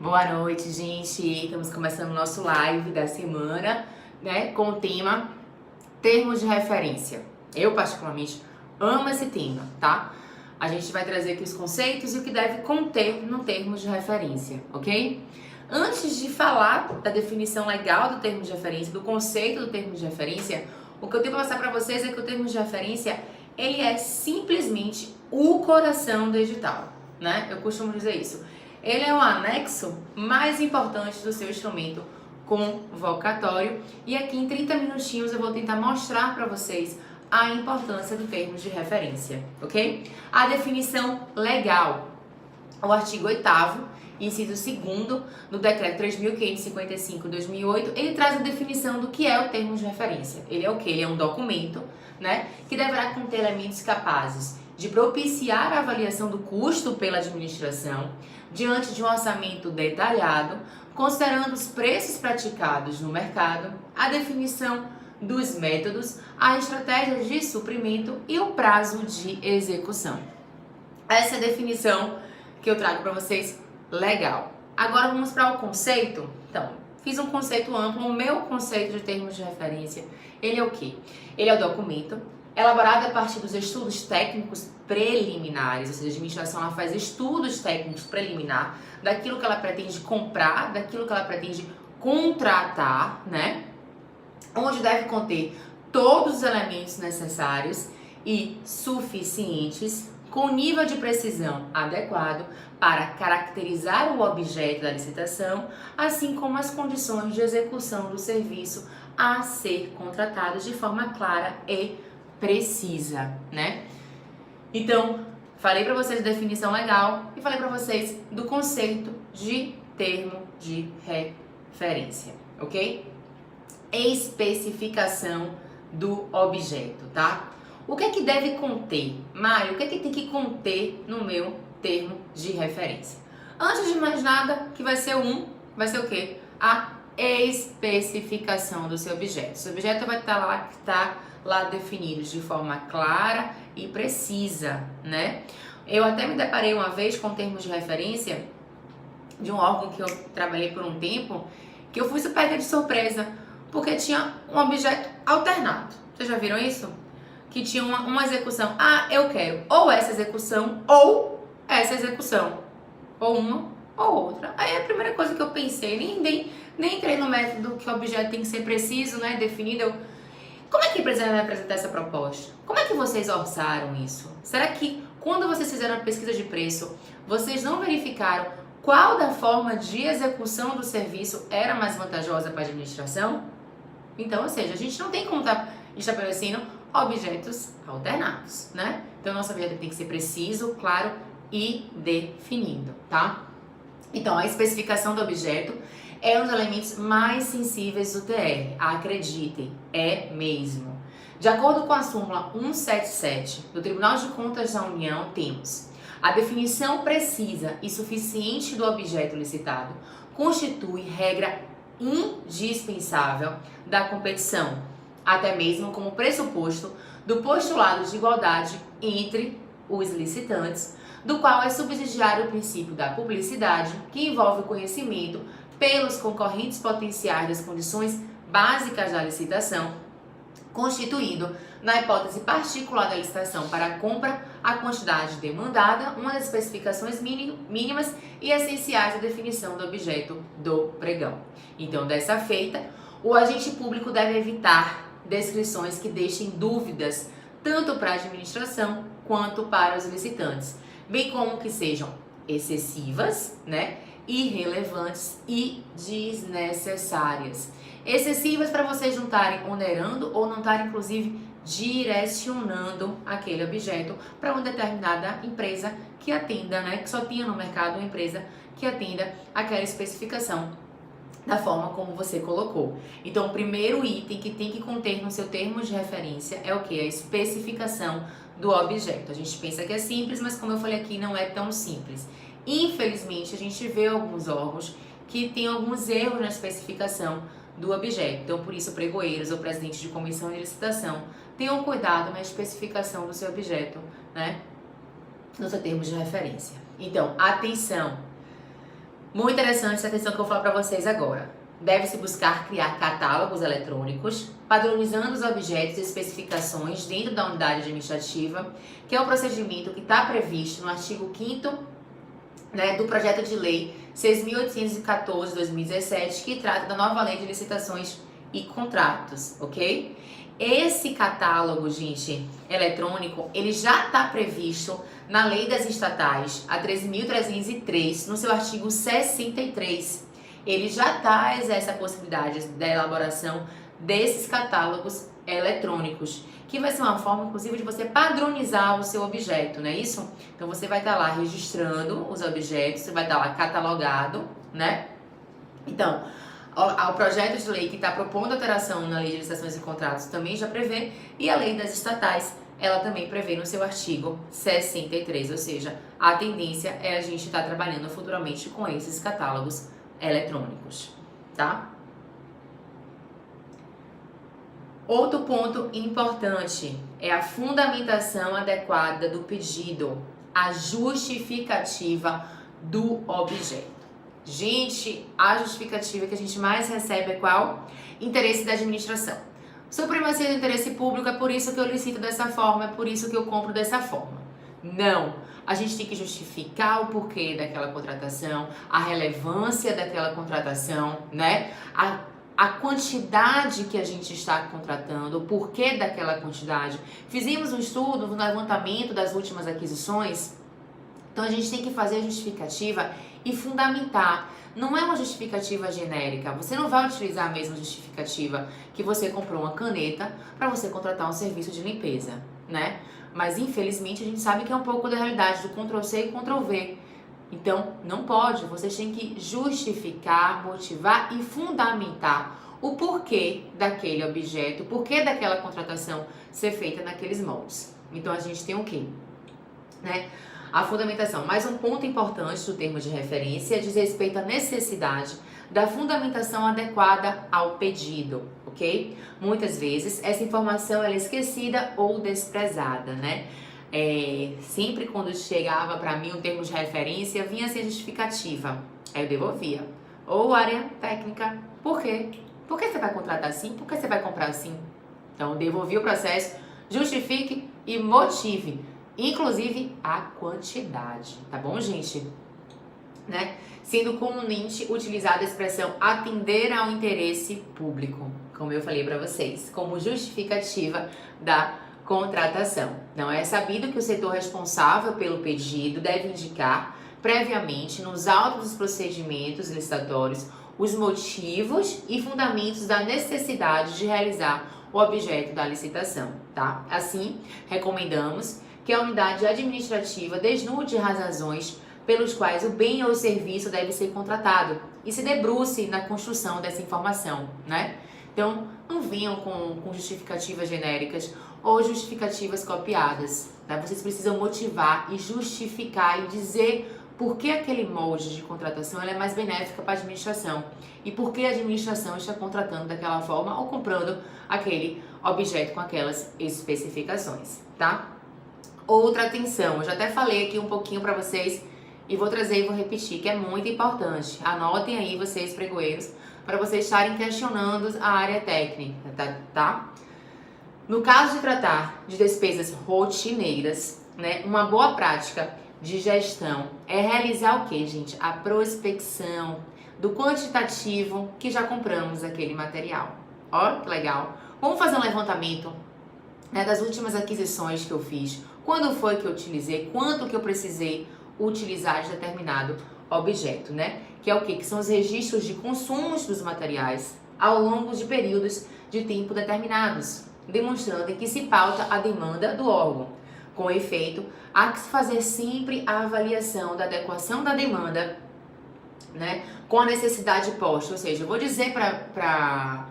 Boa noite, gente. Estamos começando o nosso live da semana, né, com o tema termos de referência. Eu, particularmente, amo esse tema, tá? A gente vai trazer aqui os conceitos e o que deve conter no termos de referência, ok? Antes de falar da definição legal do termo de referência, do conceito do termo de referência, o que eu tenho para passar para vocês é que o termo de referência, ele é simplesmente o coração do edital, né? Eu costumo dizer isso. Ele é o anexo mais importante do seu instrumento convocatório e aqui em 30 minutinhos eu vou tentar mostrar para vocês a importância do termo de referência, ok? A definição legal, o artigo 8º, inciso 2º, do decreto 3.555/2008, ele traz a definição do que é o termo de referência. Ele é o quê? Ele é um documento, né, que deverá conter elementos capazes de propiciar a avaliação do custo pela administração diante de um orçamento detalhado, considerando os preços praticados no mercado, a definição dos métodos, a estratégia de suprimento e o prazo de execução. Essa é a definição que eu trago para vocês, legal. Agora vamos para o conceito. Então, fiz um conceito amplo, o meu conceito de termos de referência, ele é o quê? Ele é o documento elaborado a partir dos estudos técnicos preliminares, ou seja, a administração ela faz estudos técnicos preliminar daquilo que ela pretende comprar, daquilo que ela pretende contratar, né? Onde deve conter todos os elementos necessários e suficientes, com nível de precisão adequado para caracterizar o objeto da licitação, assim como as condições de execução do serviço a ser contratado de forma clara e precisa, né? Então, falei para vocês da definição legal e falei para vocês do conceito de termo de referência, ok? Especificação do objeto, tá? O que é que deve conter? Mário, o que é que tem que conter no meu termo de referência? Antes de mais nada, que vai ser o quê? A especificação do seu objeto. Seu objeto vai estar lá definido de forma clara e precisa, né? Eu até me deparei uma vez com termos de referência de um órgão que eu trabalhei por um tempo, que eu fui pega de surpresa, porque tinha um objeto alternado. Vocês já viram isso? Que tinha uma execução. Ah, eu quero ou essa execução ou essa execução. Ou uma ou outra. Aí a primeira coisa que eu pensei, nem entrei no método que o objeto tem que ser preciso, né, definido. Como é que a empresa vai apresentar essa proposta? Como é que vocês orçaram isso? Será que quando vocês fizeram a pesquisa de preço, vocês não verificaram qual da forma de execução do serviço era mais vantajosa para a administração? Então, ou seja, a gente não tem como estar estabelecendo objetos alternados, né? Então, nosso objeto tem que ser preciso, claro e definido, tá? Então, a especificação do objeto é um dos elementos mais sensíveis do TR. Acreditem, é mesmo. De acordo com a súmula 177 do Tribunal de Contas da União, temos a definição precisa e suficiente do objeto licitado constitui regra indispensável da competição, até mesmo como pressuposto do postulado de igualdade entre os licitantes, do qual é subsidiário o princípio da publicidade, que envolve o conhecimento pelos concorrentes potenciais das condições básicas da licitação, constituindo, na hipótese particular da licitação para a compra, a quantidade demandada, uma das especificações mínimas e essenciais da definição do objeto do pregão. Então, dessa feita, o agente público deve evitar descrições que deixem dúvidas tanto para a administração quanto para os licitantes, bem como que sejam excessivas, né, irrelevantes e desnecessárias. Excessivas para vocês não estarem onerando ou não estarem, inclusive, direcionando aquele objeto para uma determinada empresa que atenda, né, que só tinha no mercado uma empresa que atenda aquela especificação da forma como você colocou. Então, o primeiro item que tem que conter no seu termo de referência é o que? A especificação do objeto. A gente pensa que é simples, mas como eu falei aqui, não é tão simples. Infelizmente, a gente vê alguns órgãos que têm alguns erros na especificação do objeto. Então, por isso, pregoeiros ou presidentes de comissão de licitação, tenham cuidado na especificação do seu objeto, né, no seu termo de referência. Então, atenção! Muito interessante essa atenção que eu vou falar para vocês agora. Deve-se buscar criar catálogos eletrônicos, padronizando os objetos e especificações dentro da unidade administrativa, que é o procedimento que está previsto no artigo 5º, né, do projeto de lei 6.814/2017, que trata da nova lei de licitações e contratos, ok? Esse catálogo, gente, eletrônico, ele já está previsto na Lei das Estatais, a 13.303, no seu artigo 63. Ele já exerce a possibilidade da elaboração desses catálogos eletrônicos, que vai ser uma forma, inclusive, de você padronizar o seu objeto, não é isso? Então, você vai estar lá registrando os objetos, você vai estar lá catalogado, né? Então, o projeto de lei que está propondo alteração na Lei de Licitações e Contratos também já prevê, e a Lei das Estatais, ela também prevê no seu artigo 63, ou seja, a tendência é a gente estar trabalhando futuramente com esses catálogos eletrônicos, tá? Outro ponto importante é a fundamentação adequada do pedido, a justificativa do objeto. Gente, a justificativa que a gente mais recebe é qual? Interesse da administração. Supremacia do interesse público, é por isso que eu licito dessa forma, é por isso que eu compro dessa forma. Não, a gente tem que justificar o porquê daquela contratação, a relevância daquela contratação, né? A quantidade que a gente está contratando, o porquê daquela quantidade. Fizemos um estudo no levantamento das últimas aquisições, então a gente tem que fazer a justificativa e fundamentar. Não é uma justificativa genérica, você não vai utilizar a mesma justificativa que você comprou uma caneta para você contratar um serviço de limpeza, né? Mas infelizmente a gente sabe que é um pouco da realidade do Ctrl+C e Ctrl+V. Então, não pode, vocês têm que justificar, motivar e fundamentar o porquê daquele objeto, o porquê daquela contratação ser feita naqueles moldes. Então, a gente tem o quê? Né? A fundamentação. Mais um ponto importante do termo de referência diz respeito à necessidade da fundamentação adequada ao pedido, ok? Muitas vezes, essa informação ela é esquecida ou desprezada, né? Sempre quando chegava para mim um termo de referência, vinha sem justificativa. Aí eu devolvia. Ou área técnica. Por quê? Por que você vai contratar assim? Por que você vai comprar assim? Então, devolvi o processo, justifique e motive. Inclusive a quantidade. Tá bom, gente? Né? Sendo comumente utilizada a expressão atender ao interesse público, como eu falei para vocês, como justificativa da contratação. Não é sabido que o setor responsável pelo pedido deve indicar previamente nos autos dos procedimentos licitatórios os motivos e fundamentos da necessidade de realizar o objeto da licitação, tá? Assim, recomendamos que a unidade administrativa desnude as razões pelos quais o bem ou o serviço deve ser contratado e se debruce na construção dessa informação, né? Então, não venham com justificativas genéricas ou justificativas copiadas, tá? Vocês precisam motivar e justificar e dizer por que aquele molde de contratação ela é mais benéfica para a administração e por que a administração está contratando daquela forma ou comprando aquele objeto com aquelas especificações, tá? Outra atenção, eu já até falei aqui um pouquinho para vocês e vou trazer e vou repetir, que é muito importante. Anotem aí vocês, pregoeiros, para vocês estarem questionando a área técnica, tá? No caso de tratar de despesas rotineiras, né, uma boa prática de gestão é realizar o que, gente? A prospecção do quantitativo que já compramos aquele material. Ó, que legal. Vamos fazer um levantamento, né, das últimas aquisições que eu fiz. Quando foi que eu utilizei? Quanto que eu precisei utilizar de determinado objeto, né? Que é o quê? Que são os registros de consumos dos materiais ao longo de períodos de tempo determinados, demonstrando que se pauta a demanda do órgão. Com efeito, há que se fazer sempre a avaliação da adequação da demanda, né, com a necessidade posta. Ou seja, eu vou dizer para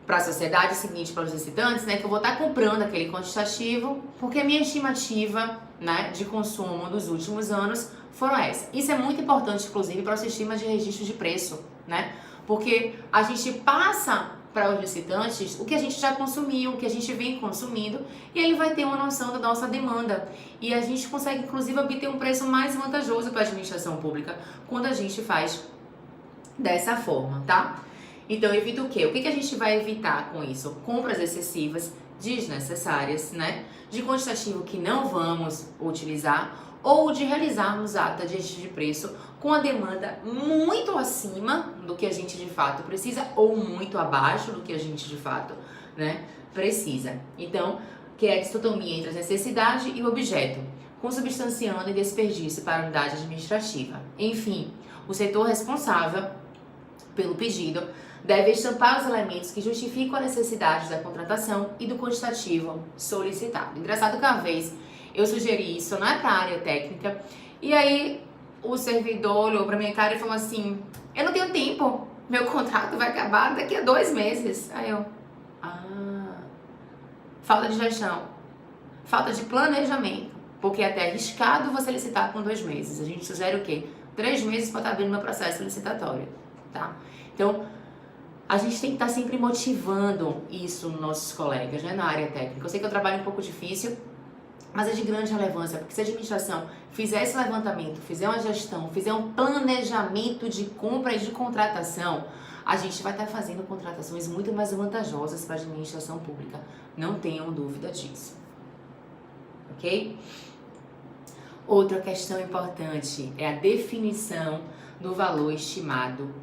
a sociedade seguinte, para os licitantes, né, que eu vou estar comprando aquele quantitativo, porque a minha estimativa, né, de consumo dos últimos anos foram essas. Isso é muito importante, inclusive, para o sistema de registro de preço, né, porque a gente passa para os licitantes o que a gente já consumiu, o que a gente vem consumindo, e ele vai ter uma noção da nossa demanda. E a gente consegue, inclusive, obter um preço mais vantajoso para a administração pública quando a gente faz dessa forma, tá? Então, evita o quê? O que a gente vai evitar com isso? Compras excessivas, desnecessárias, né? De quantitativo que não vamos utilizar, ou de realizarmos ata de ajuste de preço com a demanda muito acima do que a gente de fato precisa ou muito abaixo do que a gente de fato, né, precisa. Então, que é a dicotomia entre a necessidade e o objeto, consubstanciando e desperdício para a unidade administrativa. Enfim, o setor responsável pelo pedido deve estampar os elementos que justificam a necessidade da contratação e do quantitativo solicitado. Engraçado que uma vez eu sugeri isso para a área técnica, e aí o servidor olhou para minha cara e falou assim: eu não tenho tempo, meu contrato vai acabar daqui a 2 meses. Aí eu, falta de gestão, falta de planejamento, porque é até arriscado você licitar com 2 meses. A gente sugere o quê? 3 meses para estar abrindo meu processo licitatório, tá? Então, a gente tem que estar sempre motivando isso nos nossos colegas, né, na área técnica. Eu sei que é um trabalho um pouco difícil, mas é de grande relevância, porque se a administração fizer esse levantamento, fizer uma gestão, fizer um planejamento de compra e de contratação, a gente vai estar fazendo contratações muito mais vantajosas para a administração pública. Não tenham dúvida disso. Ok? Outra questão importante é a definição do valor estimado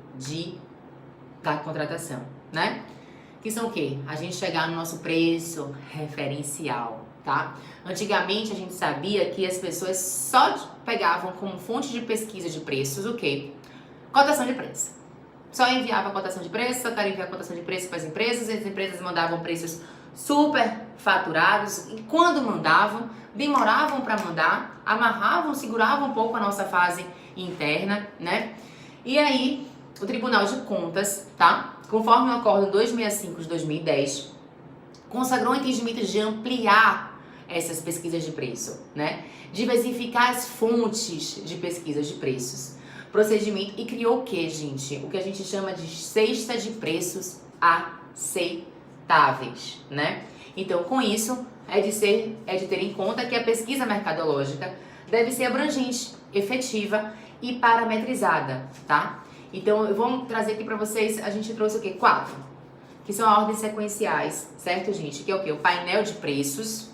da contratação, né? Que são o quê? A gente chegar no nosso preço referencial, tá? Antigamente a gente sabia que as pessoas só pegavam como fonte de pesquisa de preços o quê? Cotação de preço. Só enviava a cotação de preço, só queria enviar a cotação de preço para as empresas, e as empresas mandavam preços super faturados, e quando mandavam, demoravam para mandar, amarravam, seguravam um pouco a nossa fase interna, né? E aí, o Tribunal de Contas, tá? Conforme o Acordo 265 de 2010, consagrou o entendimento de ampliar essas pesquisas de preço, né? Diversificar as fontes de pesquisas de preços, procedimento, e criou o que, gente? O que a gente chama de cesta de preços aceitáveis, né? Então, com isso, é de ter em conta que a pesquisa mercadológica deve ser abrangente, efetiva e parametrizada, tá? Então, eu vou trazer aqui para vocês, a gente trouxe o quê? 4, que são ordens sequenciais, certo, gente? Que é o quê? O painel de preços,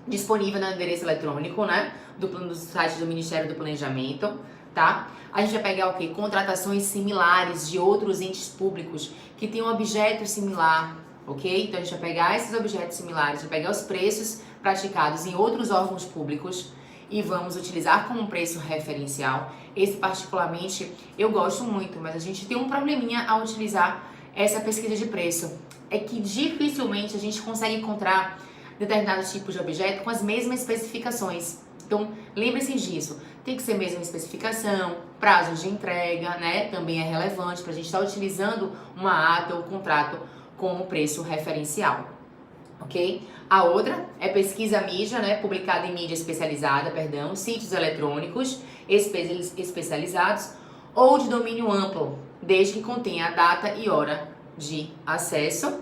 disponível no endereço eletrônico, né? Do site do Ministério do Planejamento, tá? A gente vai pegar o quê? Contratações similares de outros entes públicos que têm um objeto similar, ok? Então, a gente vai pegar esses objetos similares, vai pegar os preços praticados em outros órgãos públicos e vamos utilizar como preço referencial. Esse, particularmente, eu gosto muito, mas a gente tem um probleminha ao utilizar essa pesquisa de preço. É que dificilmente a gente consegue encontrar determinados tipos de objeto com as mesmas especificações. Então, lembre-se disso. Tem que ser a mesma especificação, prazos de entrega, né? Também é relevante para a gente estar utilizando uma ata ou contrato como preço referencial, ok? A outra é pesquisa mídia, né? Publicada em mídia especializada, sítios eletrônicos especializados ou de domínio amplo, desde que contenha a data e hora de acesso.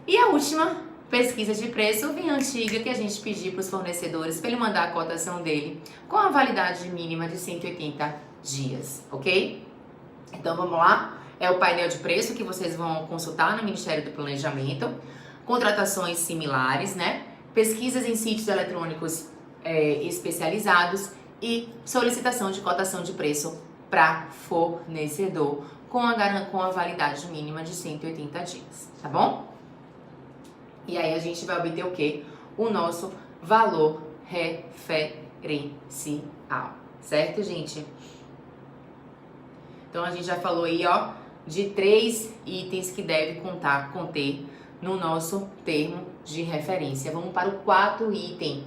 E a última, pesquisa de preço bem antiga, que a gente pediu para os fornecedores para ele mandar a cotação dele com a validade mínima de 180 dias, ok? Então vamos lá, é o painel de preço que vocês vão consultar no Ministério do Planejamento, contratações similares, né? Pesquisas em sítios eletrônicos especializados e solicitação de cotação de preço para fornecedor com a validade mínima de 180 dias, tá bom? E aí a gente vai obter o quê? O nosso valor referencial, certo, gente? Então a gente já falou aí, ó, de 3 itens que deve conter no nosso termo de referência. Vamos para o 4º item,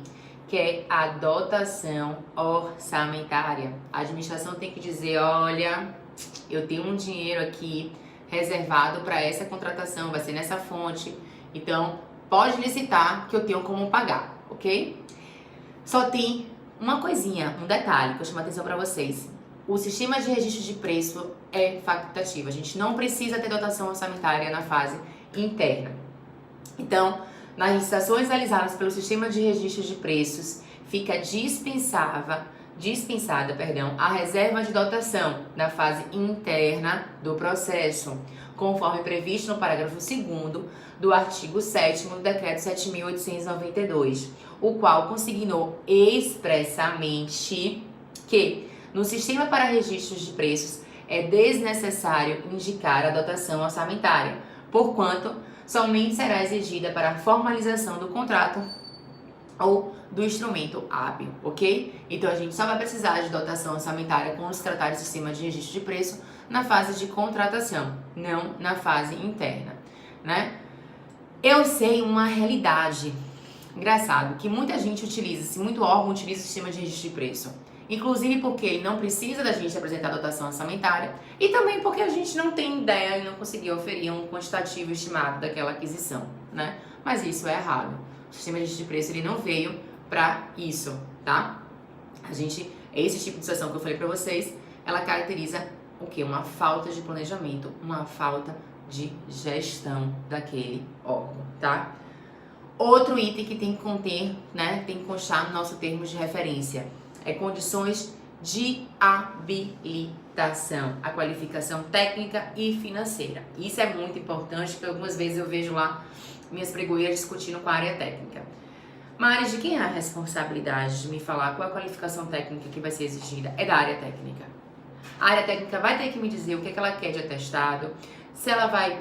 que é a dotação orçamentária. A administração tem que dizer, olha, eu tenho um dinheiro aqui reservado para essa contratação, vai ser nessa fonte, então pode licitar que eu tenho como pagar, ok? Só tem uma coisinha, um detalhe que eu chamo a atenção para vocês. o sistema de registro de preço é facultativo. A gente não precisa ter dotação orçamentária na fase interna. Então, nas licitações realizadas pelo sistema de registro de preços, fica dispensada, a reserva de dotação na fase interna do processo, conforme previsto no parágrafo 2º do artigo 7º do Decreto 7.892, o qual consignou expressamente que no sistema para registros de preços é desnecessário indicar a dotação orçamentária, porquanto somente será exigida para a formalização do contrato ou do instrumento hábil, ok? Então a gente só vai precisar de dotação orçamentária quando se tratar de sistema de registro de preço na fase de contratação, não na fase interna, né? Eu sei uma realidade, engraçado, que muita gente utiliza, muito órgão utiliza o sistema de registro de preço, inclusive porque ele não precisa da gente apresentar dotação orçamentária e também porque a gente não tem ideia e não conseguiu oferir um quantitativo estimado daquela aquisição, né? Mas isso é errado. O sistema de registro de preço ele não veio para isso, tá? Esse tipo de situação que eu falei para vocês, ela caracteriza o quê? Uma falta de planejamento, uma falta de gestão daquele órgão, tá? Outro item que tem que conter, né, tem que constar no nosso termo de referência, é condições de habilitação, a qualificação técnica e financeira. Isso é muito importante, porque algumas vezes eu vejo lá minhas pregoeiras discutindo com a área técnica. Mas de quem é a responsabilidade de me falar qual a qualificação técnica que vai ser exigida? É da área técnica. A área técnica vai ter que me dizer o que ela quer de atestado, se ela vai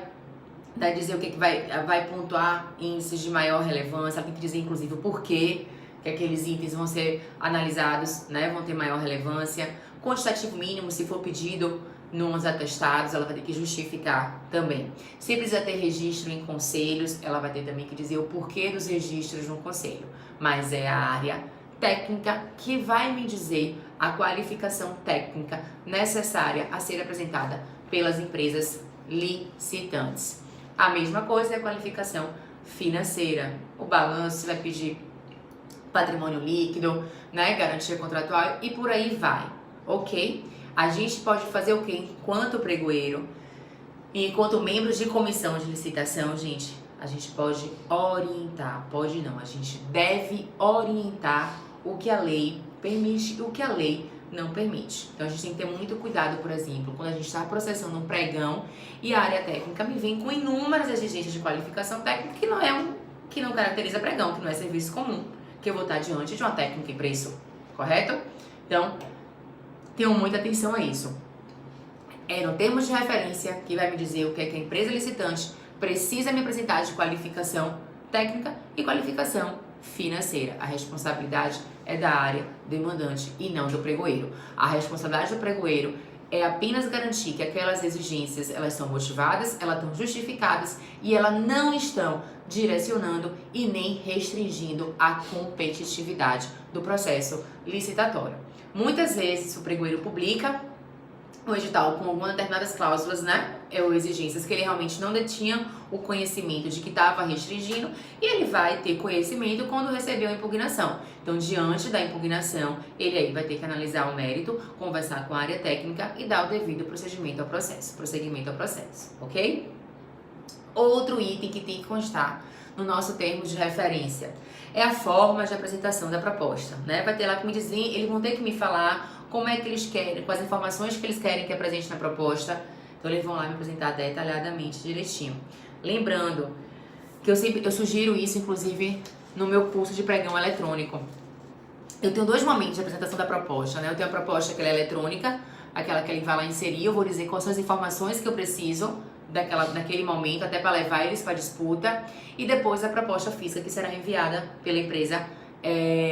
dizer o que vai pontuar índices de maior relevância, ela tem que dizer inclusive o porquê que aqueles itens vão ser analisados, né, vão ter maior relevância, quantitativo mínimo, se for pedido nos atestados, ela vai ter que justificar também. Se precisa ter registro em conselhos, ela vai ter também que dizer o porquê dos registros no conselho. Mas é a área técnica que vai me dizer a qualificação técnica necessária a ser apresentada pelas empresas licitantes. A mesma coisa é a qualificação financeira. O balanço vai pedir patrimônio líquido, né, garantia contratual e por aí vai, ok? A gente pode fazer o quê? Enquanto pregoeiro e enquanto membros de comissão de licitação, gente, a gente pode orientar, pode não, a gente deve orientar o que a lei permite e o que a lei não permite. Então a gente tem que ter muito cuidado, por exemplo, quando a gente está processando um pregão e a área técnica me vem com inúmeras exigências de qualificação técnica que não caracteriza pregão, que não é serviço comum, que eu vou estar diante de uma técnica em preço, correto? Então, tenham muita atenção a isso. É no termo de referência que vai me dizer o que é que a empresa licitante precisa me apresentar de qualificação técnica e qualificação financeira. A responsabilidade é da área demandante e não do pregoeiro. A responsabilidade do pregoeiro é apenas garantir que aquelas exigências elas são motivadas, elas estão justificadas e elas não estão direcionando e nem restringindo a competitividade do processo licitatório. Muitas vezes o pregoeiro publica o edital com algumas determinadas cláusulas, né, ou exigências que ele realmente não detinha o conhecimento de que estava restringindo e ele vai ter conhecimento quando recebeu a impugnação. Então, diante da impugnação, ele aí vai ter que analisar o mérito, conversar com a área técnica e dar o devido prosseguimento ao processo, ok? Outro item que tem que constar no nosso termo de referência é a forma de apresentação da proposta, né? Vai ter lá que me dizer, eles vão ter que me falar como é que eles querem, quais informações que eles querem que apresente na proposta. Então eles vão lá me apresentar detalhadamente, direitinho. Lembrando que eu sugiro isso, inclusive, no meu curso de pregão eletrônico. Eu tenho dois momentos de apresentação da proposta, né? Eu tenho a proposta que ela é eletrônica, aquela que ele vai lá inserir, eu vou dizer quais são as informações que eu preciso naquele momento, até para levar eles para disputa, e depois a proposta física que será enviada pela empresa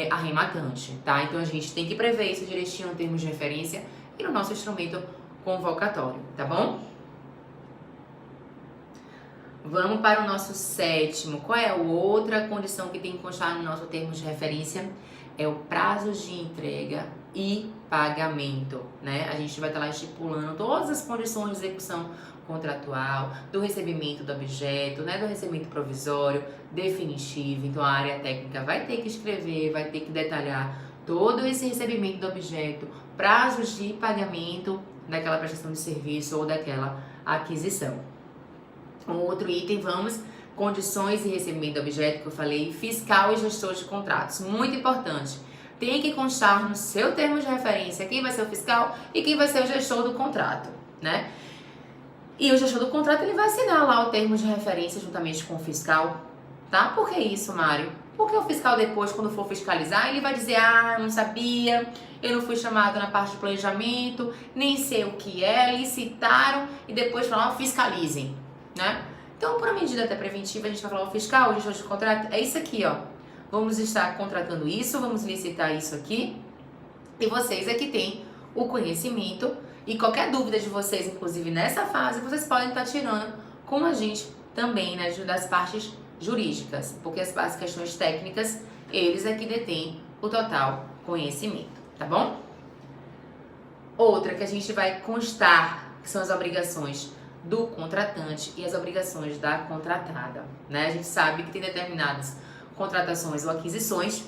arrematante, tá? Então a gente tem que prever isso direitinho no termos de referência e no nosso instrumento convocatório, tá bom? Vamos para o nosso sétimo. Qual é a outra condição que tem que constar no nosso termo de referência? É o prazo de entrega e pagamento, né? A gente vai estar lá estipulando todas as condições de execução contratual, do recebimento do objeto, né? Do recebimento provisório, definitivo. Então a área técnica vai ter que escrever, vai ter que detalhar todo esse recebimento do objeto, prazos de pagamento daquela prestação de serviço ou daquela aquisição. Um outro item, vamos, condições de recebimento do objeto que eu falei, fiscal e gestor de contratos. Muito importante. Tem que constar no seu termo de referência quem vai ser o fiscal e quem vai ser o gestor do contrato, né? E o gestor do contrato, ele vai assinar lá o termo de referência juntamente com o fiscal, tá? Por que isso, Mário? Porque o fiscal depois, quando for fiscalizar, ele vai dizer, eu não sabia, eu não fui chamado na parte de planejamento, nem sei o que é, licitaram, e depois falar, fiscalizem, né? Então, por uma medida até preventiva, a gente vai falar, o fiscal, o gestor de contrato, é isso aqui, ó. Vamos estar contratando isso, vamos licitar isso aqui, e vocês é que têm o conhecimento, e qualquer dúvida de vocês, inclusive nessa fase, vocês podem estar tirando com a gente também, né, das partes jurídicas, porque as questões técnicas, eles é que detêm o total conhecimento, tá bom? Outra que a gente vai constar, que são as obrigações do contratante e as obrigações da contratada, né? A gente sabe que tem determinadas contratações ou aquisições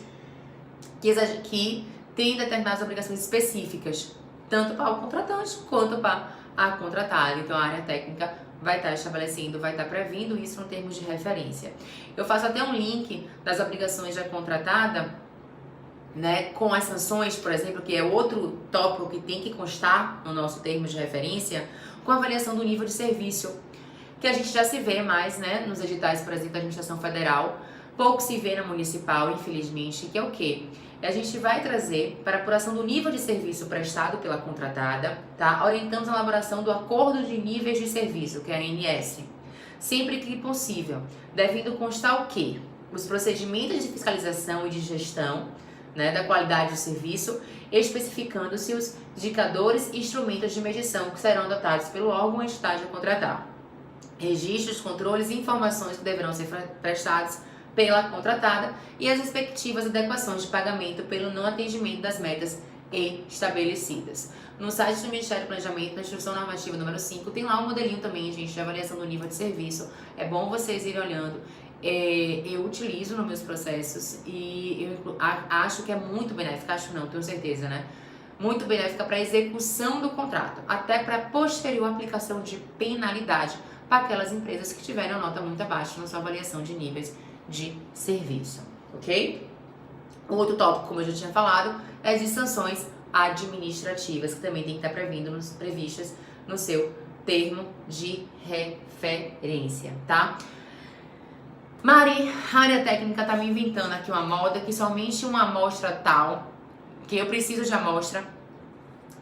que tem determinadas obrigações específicas, tanto para o contratante quanto para a contratada. Então, a área técnica vai estar estabelecendo, vai estar previndo isso no termos de referência. Eu faço até um link das obrigações da contratada, né, com as sanções, por exemplo, que é outro tópico que tem que constar no nosso termo de referência, com a avaliação do nível de serviço, que a gente já se vê mais, né, nos editais, por exemplo, da administração federal, pouco se vê na municipal, infelizmente, que é o quê? A gente vai trazer para a apuração do nível de serviço prestado pela contratada, tá? Orientamos a elaboração do acordo de níveis de serviço, que é a ANS, sempre que possível, devendo constar o quê? Os procedimentos de fiscalização e de gestão, né, da qualidade do serviço, especificando-se os indicadores e instrumentos de medição que serão adotados pelo órgão ou entidade a contratar. Registros, controles e informações que deverão ser prestados pela contratada e as respectivas adequações de pagamento pelo não atendimento das metas estabelecidas. No site do Ministério do Planejamento, na Instrução Normativa número 5, tem lá um modelinho também, gente, de avaliação do nível de serviço. É bom vocês irem olhando. Eu utilizo nos meus processos e eu acho que é muito benéfica, acho não, tenho certeza, né? Muito benéfica para a execução do contrato, até para posterior aplicação de penalidade para aquelas empresas que tiveram a nota muito abaixo na sua avaliação de níveis de serviço, ok? O outro tópico, como eu já tinha falado, é as sanções administrativas, que também tem que estar previstas no seu termo de referência, tá? Mari, a área técnica tá me inventando aqui uma moda que somente uma amostra tal, que eu preciso de amostra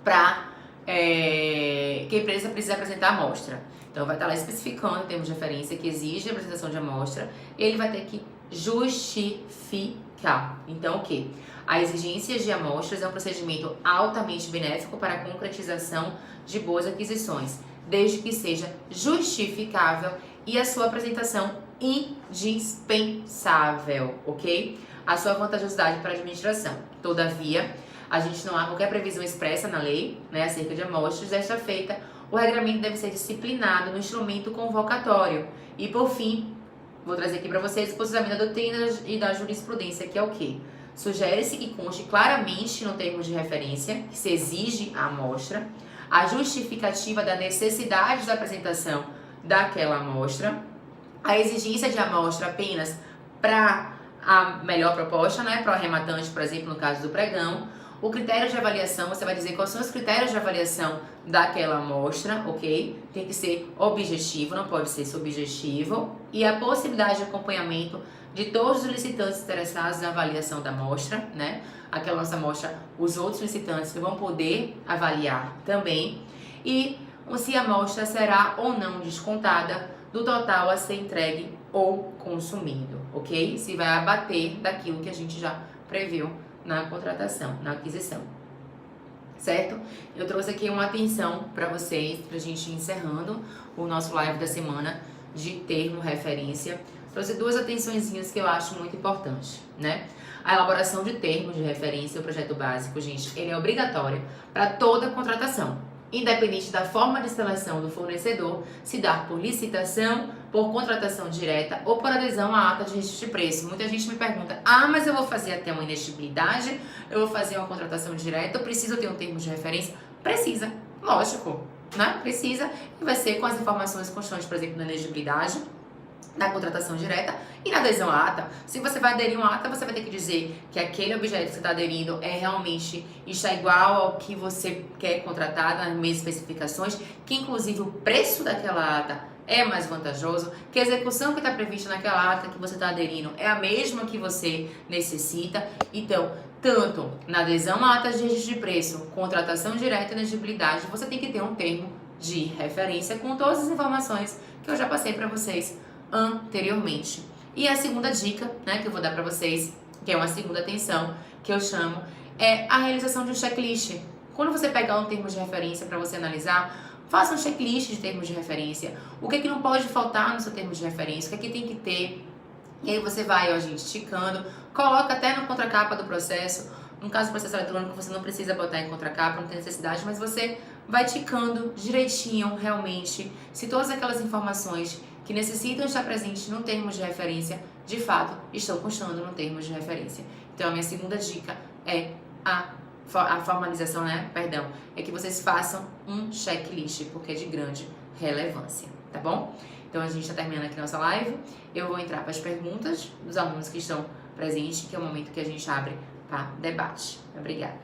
para que a empresa precisa apresentar a amostra. Então vai estar lá especificando em termos de referência que exige a apresentação de amostra, e ele vai ter que justificar. Então o quê? A exigência de amostras é um procedimento altamente benéfico para a concretização de boas aquisições, desde que seja justificável e a sua apresentação indispensável, ok? A sua vantajosidade para a administração. Todavia, a gente não há qualquer previsão expressa na lei, né, acerca de amostras. Desta feita, o regramento deve ser disciplinado no instrumento convocatório. E, por fim, vou trazer aqui para vocês o posicionamento da doutrina e da jurisprudência, que é o quê? Sugere-se que conste claramente no termo de referência que se exige a amostra, a justificativa da necessidade da apresentação daquela amostra, a exigência de amostra apenas para a melhor proposta, né, para o arrematante, por exemplo, no caso do pregão, o critério de avaliação, você vai dizer quais são os critérios de avaliação daquela amostra, ok? Tem que ser objetivo, não pode ser subjetivo, e a possibilidade de acompanhamento de todos os licitantes interessados na avaliação da amostra, né? Aquela nossa amostra, os outros licitantes vão poder avaliar também, e se a amostra será ou não descontada do total a ser entregue ou consumido, ok? Se vai abater daquilo que a gente já previu na contratação, na aquisição, certo? Eu trouxe aqui uma atenção para vocês, pra gente ir encerrando o nosso live da semana de termo referência. Trouxe duas atençõezinhas que eu acho muito importantes, né? A elaboração de termos de referência, o projeto básico, gente, ele é obrigatório para toda contratação, independente da forma de seleção do fornecedor, se dar por licitação, por contratação direta ou por adesão à ata de registro de preço. Muita gente me pergunta, mas eu vou fazer até uma inexigibilidade, eu vou fazer uma contratação direta, eu preciso ter um termo de referência? Precisa, lógico, né? Precisa, e vai ser com as informações constantes, por exemplo, na inexigibilidade, na contratação direta e na adesão à ata. Se você vai aderir a uma ata, você vai ter que dizer que aquele objeto que você está aderindo está igual ao que você quer contratar nas mesmas especificações, que inclusive o preço daquela ata é mais vantajoso, que a execução que está prevista naquela ata que você está aderindo é a mesma que você necessita. Então, tanto na adesão à ata de registro de preço, contratação direta e inexigibilidade, você tem que ter um termo de referência com todas as informações que eu já passei para vocês anteriormente. E a segunda dica, né, que eu vou dar para vocês, que é uma segunda atenção, que eu chamo, é a realização de um checklist. Quando você pegar um termo de referência para você analisar, faça um checklist de termos de referência. O que é que não pode faltar no seu termo de referência? O que é que tem que ter? E aí você vai, gente, esticando, coloca até na contracapa do processo. No caso do processo eletrônico, você não precisa botar em contracapa, não tem necessidade, mas você vai ticando direitinho, realmente, se todas aquelas informações que necessitam estar presentes no termo de referência, de fato, estão constando no termo de referência. Então, a minha segunda dica é a formalização, é que vocês façam um checklist, porque é de grande relevância, tá bom? Então, a gente está terminando aqui nossa live. Eu vou entrar para as perguntas dos alunos que estão presentes, que é o momento que a gente abre para debate. Obrigada.